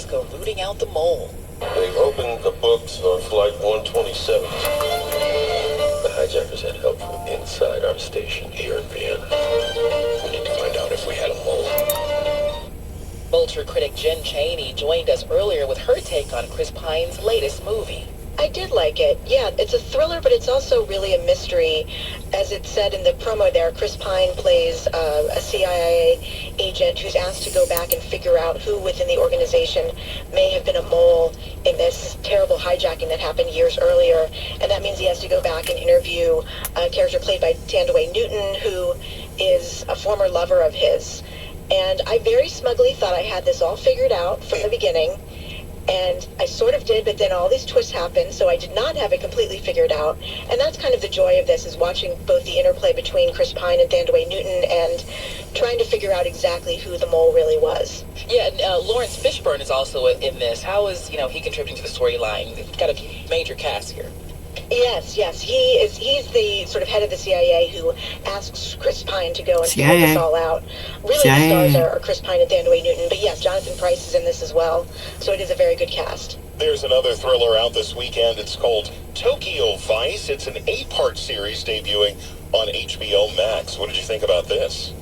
task of rooting out the mole. They've opened the books on Flight 127. The hijackers had help from inside our station here in Vienna. We need to find out if we had a mole. Vulture critic Jen Chaney joined us earlier with her take on Chris Pine's latest movie. I did like it. Yeah, it's a thriller, but it's also really a mystery. As it said in the promo there, Chris Pine plays a CIA agent who's asked to go back and figure out who within the organization may have been a mole in this terrible hijacking that happened years earlier. And that means he has to go back and interview a character played by Tandaway Newton, who is a former lover of his. And I very smugly thought I had this all figured out from the beginning. And I sort of did, but then all these twists happened, so I did not have it completely figured out. And that's kind of the joy of this, is watching both the interplay between Chris Pine and Thandaway Newton and trying to figure out exactly who the mole really was. Yeah, and Lawrence Fishburne is also in this. How is, he contributing to the storyline? We've got a major cast here. Yes. He's the sort of head of the CIA who asks Chris Pine to go and figure this all out. Really, the stars are Chris Pine and Thandaway Newton, but yes, Jonathan Pryce is in this as well, so it is a very good cast. There's another thriller out this weekend. It's called Tokyo Vice. It's an 8-part series debuting on HBO Max. What did you think about this?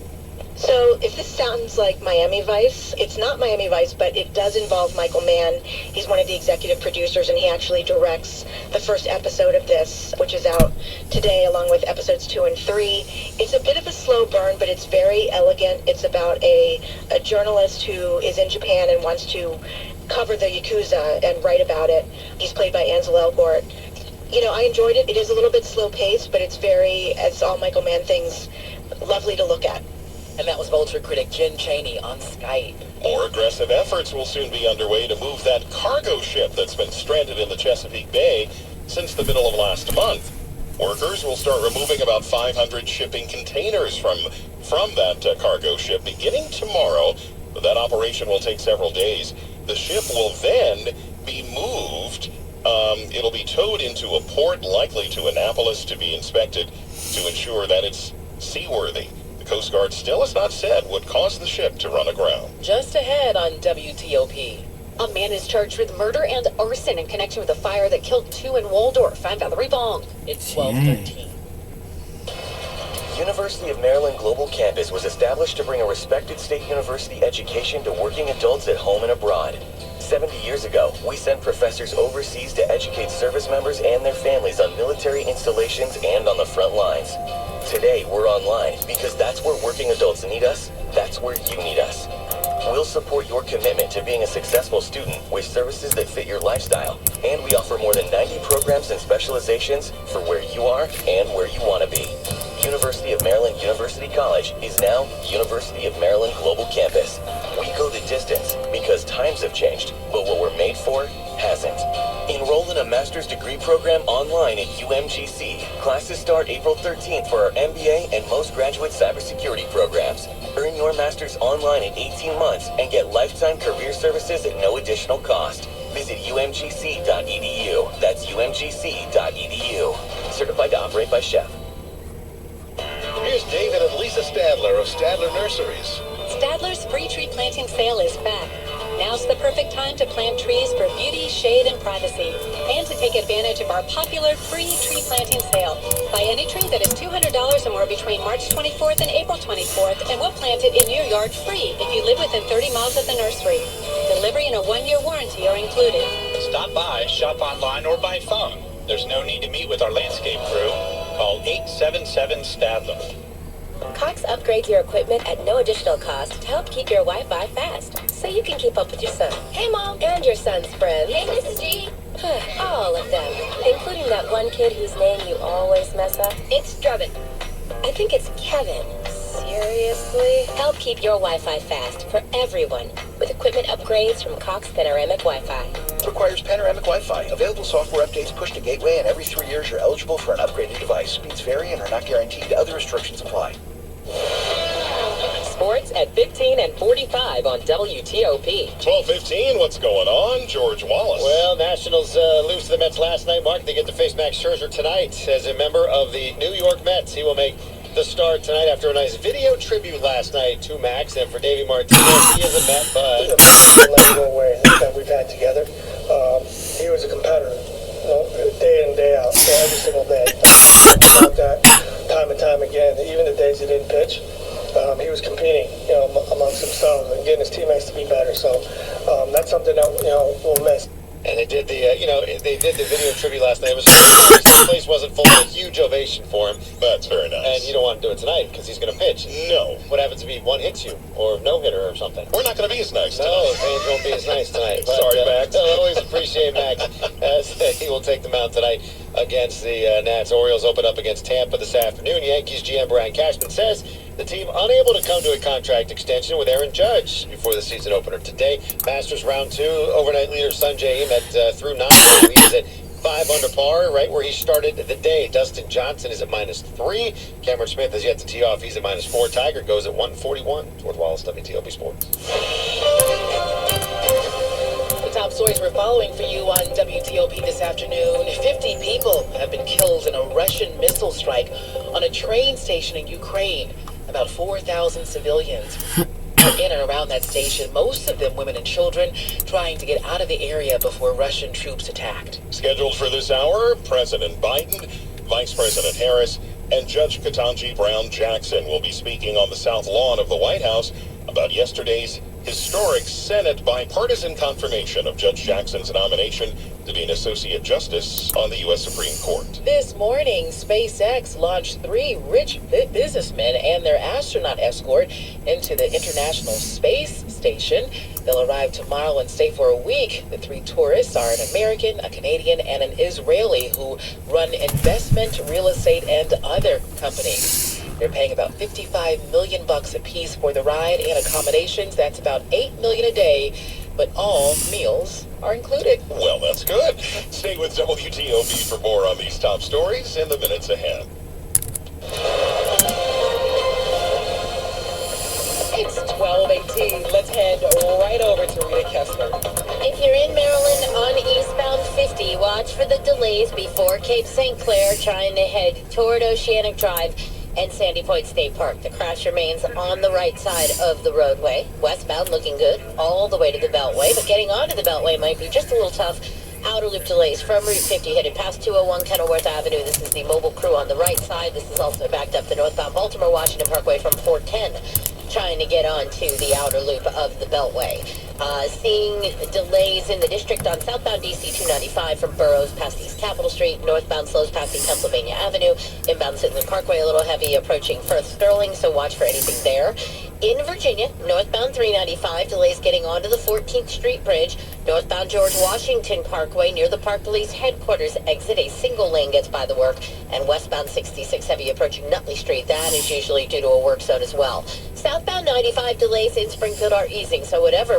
So, if this sounds like Miami Vice, it's not Miami Vice, but it does involve Michael Mann. He's one of the executive producers, and he actually directs the first episode of this, which is out today, along with episodes 2 and 3. It's a bit of a slow burn, but it's very elegant. It's about a journalist who is in Japan and wants to cover the Yakuza and write about it. He's played by Ansel Elgort. I enjoyed it. It is a little bit slow-paced, but it's very, as all Michael Mann things, lovely to look at. And that was Vulture critic Jen Chaney on Skype. More aggressive efforts will soon be underway to move that cargo ship that's been stranded in the Chesapeake Bay since the middle of last month. Workers will start removing about 500 shipping containers from that cargo ship beginning tomorrow, but that operation will take several days. The ship will then be moved. It'll be towed into a port, likely to Annapolis, to be inspected to ensure that it's seaworthy. Coast Guard still has not said what caused the ship to run aground. Just ahead on WTOP. A man is charged with murder and arson in connection with a fire that killed 2 in Waldorf. I'm Valerie Bong. It's 12:13. University of Maryland Global Campus was established to bring a respected state university education to working adults at home and abroad. 70 years ago, we sent professors overseas to educate service members and their families on military installations and on the front lines. Today, we're online because that's where working adults need us. That's where you need us. We'll support your commitment to being a successful student with services that fit your lifestyle. And we offer more than 90 programs and specializations for where you are and where you want to be. University of Maryland University College is now University of Maryland Global Campus. We go the distance because times have changed, but what we're made for hasn't. Enroll in a master's degree program online at UMGC. Classes start April 13th for our MBA and most graduate cybersecurity programs. Earn your master's online in 18 months and get lifetime career services at no additional cost. Visit umgc.edu. That's umgc.edu. Certified to operate by Chef. Here's David and Lisa Stadler of Stadler Nurseries. Stadler's free tree planting sale is back. Now's the perfect time to plant trees for beauty, shade, and privacy, and to take advantage of our popular free tree planting sale. Buy any tree that is $200 or more between March 24th and April 24th, and we'll plant it in your yard free if you live within 30 miles of the nursery. Delivery and a 1-year warranty are included. Stop by, shop online, or by phone. There's no need to meet with our landscape crew. Call 877-STADLER. Cox upgrades your equipment at no additional cost to help keep your Wi-Fi fast, so you can keep up with your son. Hey, Mom. And your son's friends. Hey, Mrs. G. All of them, including that one kid whose name you always mess up. It's Drubbin. I think it's Kevin. Seriously? Help keep your Wi-Fi fast for everyone with equipment upgrades from Cox Panoramic Wi-Fi. Requires Panoramic Wi-Fi. Available software updates push to gateway, and every 3 years you're eligible for an upgraded device. Speeds vary and are not guaranteed. Other restrictions apply. Sports at 15 and 45 on WTOP. 12:15, what's going on? George Wallace. Well, Nationals lose to the Mets last night. Mark, they get to face Max Scherzer tonight as a member of the New York Mets. He will make the start tonight after a nice video tribute last night to Max. And for Davey Martinez, he is a Met, but... Let it go away. That's something that, we'll miss. And they did they did the video tribute last night. It was the place wasn't full of a huge ovation for him. That's very nice. And you don't want to do it tonight because he's going to pitch. No. What happens if he one hits you or no hitter or something? We're not going to be as nice No, tonight. fans won't be as nice tonight. But, Sorry, Max. I always appreciate Max as he will take the mound tonight against the Nats. Orioles open up against Tampa this afternoon. Yankees GM Brian Cashman says the team unable to come to a contract extension with Aaron Judge before the season opener today. Masters round 2, overnight leader Sanjay at through 9. He is at 5 under par, right where he started the day. Dustin Johnson is at -3. Cameron Smith has yet to tee off. He's at -4. Tiger goes at 141. George Wallace, WTOP Sports. The top stories we're following for you on WTOP this afternoon. 50 people have been killed in a Russian missile strike on a train station in Ukraine. About 4,000 civilians are in and around that station, most of them women and children, trying to get out of the area before Russian troops attacked. Scheduled for this hour, President Biden, Vice President Harris, and Judge Ketanji Brown Jackson will be speaking on the South Lawn of the White House about yesterday's historic Senate bipartisan confirmation of Judge Jackson's nomination to be an Associate Justice on the U.S. Supreme Court. This morning, SpaceX launched 3 rich businessmen and their astronaut escort into the International Space Station. They'll arrive tomorrow and stay for a week. The 3 tourists are an American, a Canadian, and an Israeli who run investment, real estate, and other companies. They're paying about $55 million a piece for the ride and accommodations. That's about $8 million a day, but all meals are included. Well, that's good. Stay with WTOP for more on these top stories in the minutes ahead. It's 12:18. Let's head right over to Rita Kessler. If you're in Maryland on eastbound 50, watch for the delays before Cape St. Clair trying to head toward Oceanic Drive and Sandy Point State Park. The crash remains on the right side of the roadway. Westbound looking good all the way to the Beltway, but getting onto the Beltway might be just a little tough. Outer loop delays from Route 50 headed past 201 Kenilworth Avenue. This is the mobile crew on the right side. This is also backed up the northbound Baltimore Washington Parkway from 410, trying to get onto the outer loop of the Beltway. Seeing delays in the district on southbound DC 295 from Burroughs past East Capitol Street. Northbound slows passing Pennsylvania Avenue. Inbound Sidland Parkway a little heavy approaching Firth Sterling, so watch for anything there. In Virginia, northbound 395 delays getting onto the 14th Street Bridge. Northbound George Washington Parkway near the Park Police Headquarters exit, a single lane gets by the work. And westbound 66 heavy approaching Nutley Street. That is usually due to a work zone as well. Southbound 95 delays in Springfield are easing, so whatever